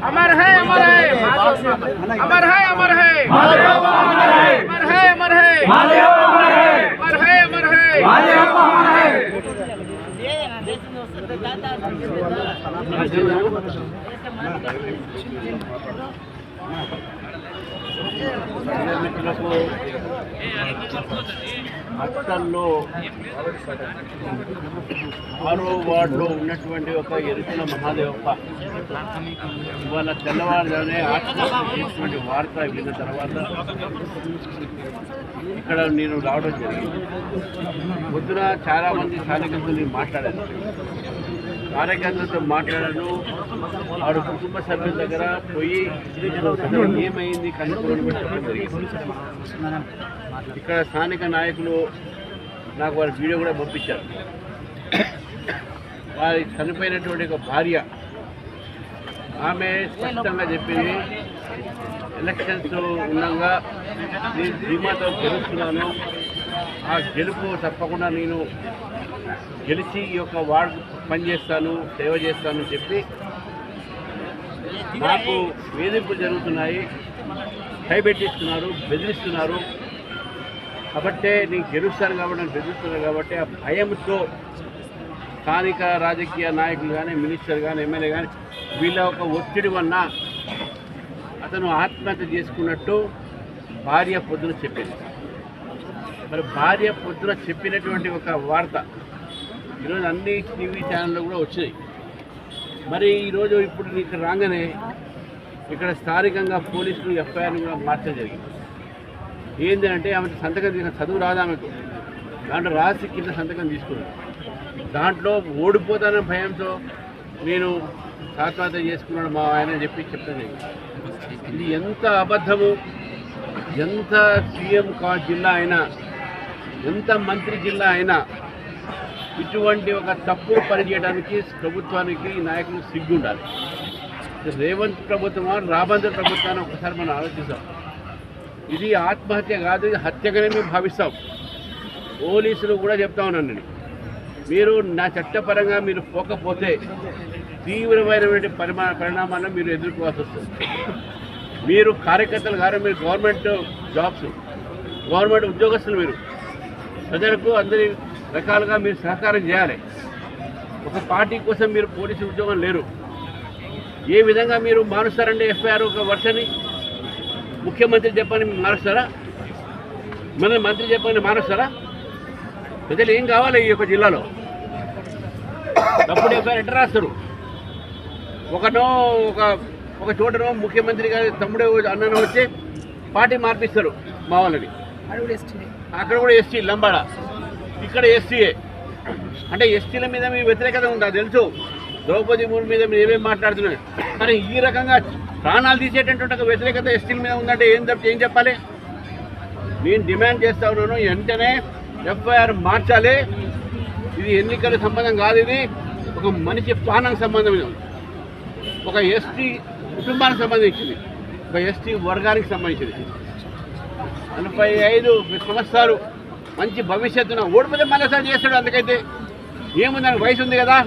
अमर है अमर है अमर है अमर है अमर है अमर है अमर है अमर है అట్టల్లో 6వ వార్డులో ఉన్నటువంటి ఒక ఎరుకల మహాదేవప్ప ఇవాళ తెల్లవారుజామునే ఆత్మహత్య వార్త విన్న తర్వాత ఇక్కడ నేను రావడం జరిగింది. పొద్దున చాలామంది స్థానికులతో మాట్లాడాను. కార్యకర్తలతో మాట్లాడాను. వాడు కుటుంబ సభ్యుల దగ్గర పోయి ఏమైంది కనుక్కోవడం చెప్పడం జరిగింది. ఇక్కడ స్థానిక నాయకులు నాకు వారి వీడియో కూడా పంపించారు. వారి చనిపోయినటువంటి ఒక భార్య ఆమె స్పష్టంగా చెప్పింది, ఎలక్షన్స్ ఉండగా నేను ధీమాతో గెలుస్తున్నాను, ఆ గెలుపు తప్పకుండా నేను గెలిచి ఈ యొక్క వార్డు పనిచేస్తాను, సేవ చేస్తాను చెప్పి నాకు వేధింపులు జరుగుతున్నాయి, భయపెట్టిస్తున్నారు, బెదిరిస్తున్నారు. కాబట్టే నేను గెలుస్తాను కాబట్టి నన్ను బెదిరిస్తున్నారు కాబట్టి ఆ భయంతో స్థానిక రాజకీయ నాయకులు కానీ, మినిస్టర్ కానీ, ఎమ్మెల్యే కానీ వీళ్ళ ఒక ఒత్తిడి వల్ల అతను ఆత్మహత్య చేసుకున్నట్టు భార్య పొద్దున చెప్పింది. మరి భార్య పొద్దున చెప్పినటువంటి ఒక వార్త ఈరోజు అన్ని టీవీ ఛానల్లో కూడా వచ్చినాయి. మరి ఈరోజు ఇప్పుడు ఇక్కడ రాగానే ఇక్కడ స్థానికంగా పోలీసులు ఎఫ్ఐఆర్ని కూడా మార్చడం జరిగింది. ఏంటంటే ఆమె సంతకం తీసుకున్న చదువు రాదు ఆమెకు, దాంట్లో రాసి కింద సంతకం తీసుకున్నాను. దాంట్లో ఓడిపోతానని భయంతో నేను ఆత్మహత్య చేసుకున్నాడు మా ఆయన చెప్పాను. ఇది ఎంత అబద్ధము! ఎంత సీఎం జిల్లా అయినా, ఎంత మంత్రి జిల్లా అయినా ఇటువంటి ఒక తప్పుడు పని చేయడానికి ప్రభుత్వానికి నాయకులు సిగ్గుండాలి. రేవంత్ ప్రభుత్వమా రాబందర్ ప్రభుత్వాన్ని ఒకసారి మనం ఆలోచిస్తాం. ఇది ఆత్మహత్య కాదు, ఇది హత్యగానే మేము భావిస్తాం. పోలీసులు కూడా చెప్తా ఉన్నాను నేను, మీరు నా చట్టపరంగా మీరు పోకపోతే తీవ్రమైనటువంటి పరిణామాలను మీరు ఎదుర్కోవాల్సి వస్తుంది. మీరు కార్యకర్తలు గారు, మీరు గవర్నమెంట్ జాబ్స్, గవర్నమెంట్ ఉద్యోగస్తులు, మీరు ప్రజలకు అందరి రకాలుగా మీరు సహకారం చేయాలి. ఒక పార్టీ కోసం మీరు పోలీసు ఉద్యోగం లేరు. ఏ విధంగా మీరు మారుస్తారంటే ఎఫ్ఐఆర్ ఒక వర్షని ముఖ్యమంత్రి చెప్పని మారుస్తారా? మన మంత్రి చెప్పని మారుస్తారా? ప్రజలు ఏం కావాలి ఈ యొక్క జిల్లాలో? తప్పుడు ఎఫ్ఐఆర్ ఎట్లా రాస్తారు? ఒక చోటనో ముఖ్యమంత్రి గారి తమ్ముడే అన్నను వచ్చి పార్టీ మార్పిస్తారు మా వాళ్ళని. అక్కడ కూడా ఎస్టీ లంబాడ, ఇక్కడ ఎస్టీఏ. అంటే ఎస్టీల మీద మీ వ్యతిరేకత ఉందా తెలుసు. ద్రౌపది ముర్ము మీద మీరు ఏమేమి మాట్లాడుతున్నారు, కానీ ఈ రకంగా ప్రాణాలు తీసేటటువంటి వ్యతిరేకత ఎస్టీల మీద ఉందంటే ఏం చెప్పాలి? నేను డిమాండ్ చేస్తా ఉన్నాను, వెంటనే ఎఫ్ఐఆర్ మార్చాలి. ఇది ఎన్నికల సంబంధం కాదు, ఇది ఒక మనిషి ప్రాణానికి సంబంధం. ఒక ఎస్టీ కుటుంబానికి సంబంధించింది, ఒక ఎస్టీ వర్గానికి సంబంధించింది. 45 సంవత్సరాలు మంచి భవిష్యత్తున ఓడిపోతే మళ్ళీసారి చేస్తాడు. అందుకైతే ఏముందని వయసు ఉంది కదా,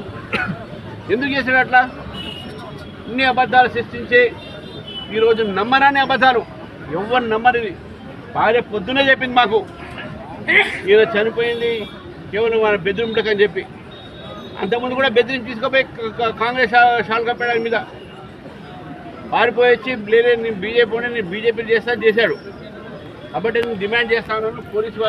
ఎందుకు చేశాడు అట్లా? ఇన్ని అబద్ధాలు సృష్టించి ఈరోజు నమ్మరాని అబద్ధాలు, ఎవరు నమ్మరిది. భార్య పొద్దునే చెప్పింది మాకు, ఈయన చనిపోయింది కేవలం వాళ్ళ బెదిరింపుటకని చెప్పి. అంతకుముందు కూడా బెదిరించి తీసుకుపోయి కాంగ్రెస్ షాల్ కప్పడానికి మీద పారిపోయి వచ్చి లేదే నేను బీజేపీ చేస్తా చేశాడు. కాబట్టి నేను డిమాండ్ చేస్తా ఉన్నాను పోలీసు వారిని.